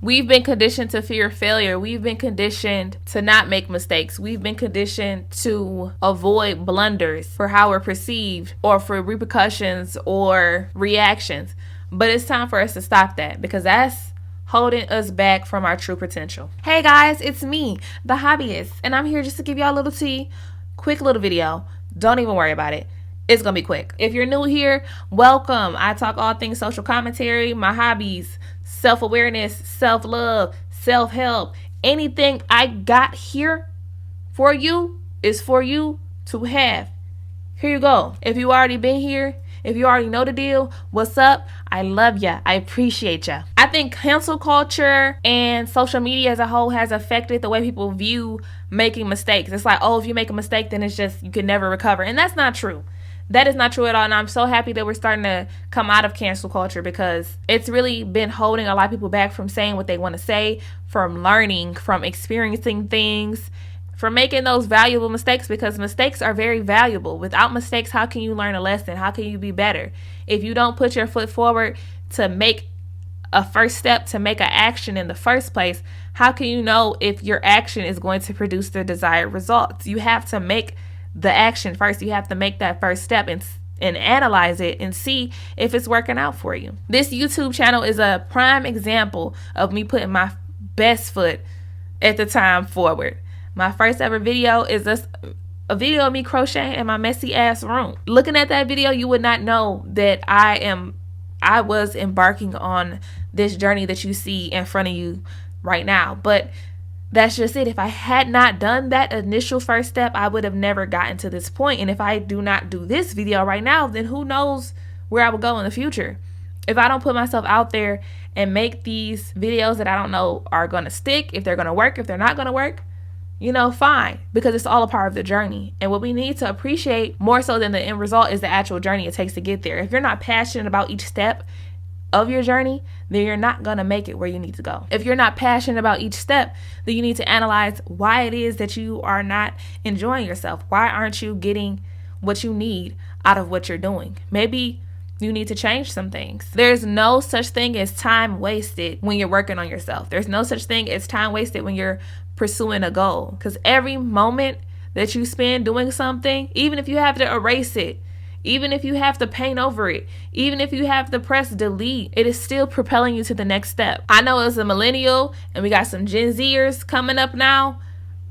We've been conditioned to fear failure. We've been conditioned to not make mistakes. We've been conditioned to avoid blunders for how we're perceived or for repercussions or reactions. But it's time for us to stop that, because that's holding us back from our true potential. Hey guys, it's me, the hobbyist, and I'm here just to give y'all a little tea. Quick little video. Don't even worry about it. It's gonna be quick. If you're new here, welcome. I talk all things social commentary, my hobbies, self-awareness, self-love, self-help. Anything I got here for you is for you to have. Here you go. If you already been here, if you already know the deal, what's up? I love ya. I appreciate ya. I think cancel culture and social media as a whole has affected the way people view making mistakes. It's like, oh, if you make a mistake, then it's just, you can never recover. And that's not true. That is not true at all. And I'm so happy that we're starting to come out of cancel culture, because it's really been holding a lot of people back from saying what they want to say, from learning, from experiencing things, from making those valuable mistakes, because mistakes are very valuable. Without mistakes, how can you learn a lesson? How can you be better? If you don't put your foot forward to make a first step, to make an action in the first place, how can you know if your action is going to produce the desired results? You have to make the action first. You have to make that first step and analyze it and see if it's working out for you. This YouTube channel is a prime example of me putting my best foot at the time forward. My first ever video is a video of me crocheting in my messy ass room. Looking at that video, you would not know that I was embarking on this journey that you see in front of you right now. But that's just it. If I had not done that initial first step, I would have never gotten to this point. And if I do not do this video right now, then who knows where I will go in the future. If I don't put myself out there and make these videos that I don't know are going to stick, if they're going to work, if they're not going to work, fine, because it's all a part of the journey. And what we need to appreciate more so than the end result is the actual journey it takes to get there. If you're not passionate about each step of your journey, then you're not going to make it where you need to go. If you're not passionate about each step, then you need to analyze why it is that you are not enjoying yourself. Why aren't you getting what you need out of what you're doing? Maybe you need to change some things. There's no such thing as time wasted when you're working on yourself. There's no such thing as time wasted when you're pursuing a goal, because every moment that you spend doing something, even if you have to erase it, even if you have to paint over it, even if you have to press delete, it is still propelling you to the next step. I know as a millennial, and we got some Gen Zers coming up now,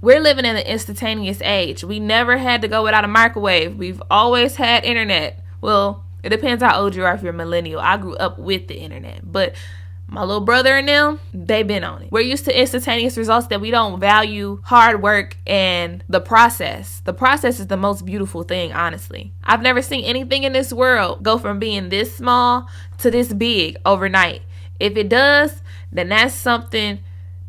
we're living in an instantaneous age. We never had to go without a microwave. We've always had internet. Well, it depends how old you are if you're a millennial. I grew up with the internet, but my little brother and them, they've been on it. We're used to instantaneous results, that we don't value hard work and the process. The process is the most beautiful thing, honestly. I've never seen anything in this world go from being this small to this big overnight. If it does, then that's something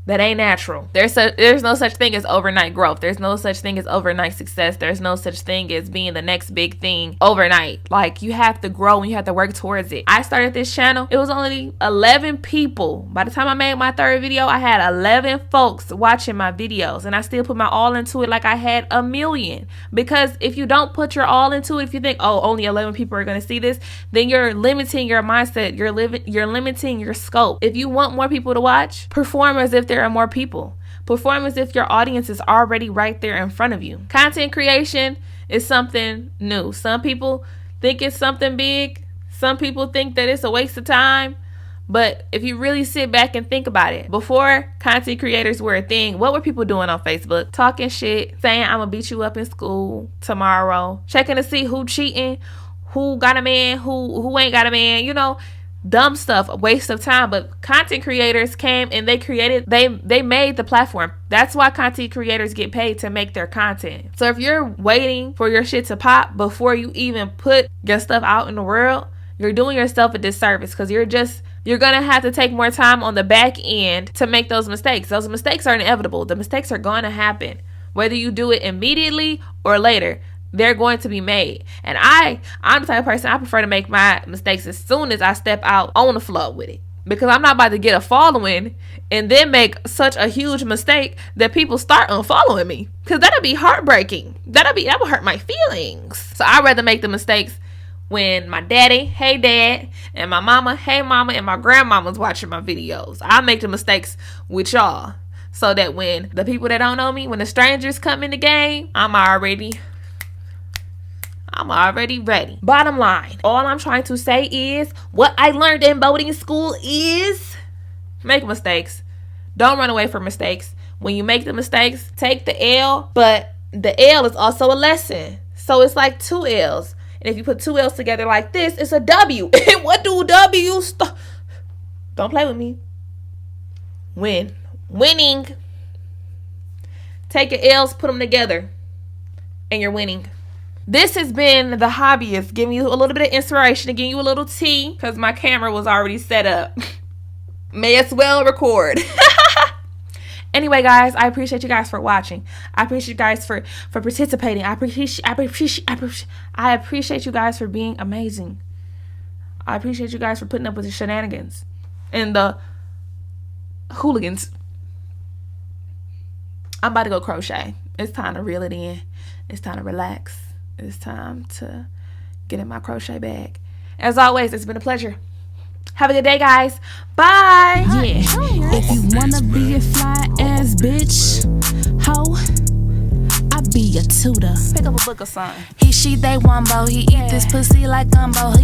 that ain't natural. There's no such thing as overnight growth. There's no such thing as overnight success. There's no such thing as being the next big thing overnight. Like, you have to grow and you have to work towards it. I started this channel. It was only 11 people. By the time I made my third video, I had 11 folks watching my videos, and I still put my all into it like I had 1 million. Because if you don't put your all into it, if you think, oh, only 11 people are going to see this, then you're limiting your mindset. You're limiting your scope. If you want more people to watch, perform as if there are more people. Perform as if your audience is already right there in front of you. Content creation is something new. Some people think it's something big. Some people think that it's a waste of time. But if you really sit back and think about it, before content creators were a thing, what were people doing on Facebook? Talking shit, saying I'm gonna beat you up in school tomorrow, checking to see who cheating, who got a man, who ain't got a man, dumb stuff, a waste of time. But content creators came and they made the platform. That's why content creators get paid, to make their content. So if you're waiting for your shit to pop before you even put your stuff out in the world, you're doing yourself a disservice, because you're gonna have to take more time on the back end to make those mistakes. Those mistakes are inevitable. The mistakes are going to happen, whether you do it immediately or later. They're going to be made. And I'm the type of person, I prefer to make my mistakes as soon as I step out on the floor with it. Because I'm not about to get a following and then make such a huge mistake that people start unfollowing me. Because that'll be heartbreaking. That will hurt my feelings. So I'd rather make the mistakes when my daddy, hey dad, and my mama, hey mama, and my grandmama's watching my videos. I make the mistakes with y'all so that when the people that don't know me, when the strangers come in the game, I'm already ready. Bottom line, all I'm trying to say is what I learned in boarding school is make mistakes. Don't run away from mistakes. When you make the mistakes, take the L, but the L is also a lesson. So it's like 2 L's. And if you put 2 L's together like this, it's a W. And what do W's? Don't play with me. Winning. Take your L's, put them together, and you're winning. This has been The Hobbyist, giving you a little bit of inspiration and giving you a little tea because my camera was already set up. May as well record. Anyway, guys, I appreciate you guys for watching. I appreciate you guys for participating. I appreciate you guys for being amazing. I appreciate you guys for putting up with the shenanigans and the hooligans. I'm about to go crochet. It's time to reel it in. It's time to relax. It's time to get in my crochet bag. As always, it's been a pleasure. Have a good day, guys. Bye. Yeah. If you wanna be a fly ass bitch, ho, I be a tutor. Pick up a book or something. He, she, they, wombo. He eat this pussy like gumbo. He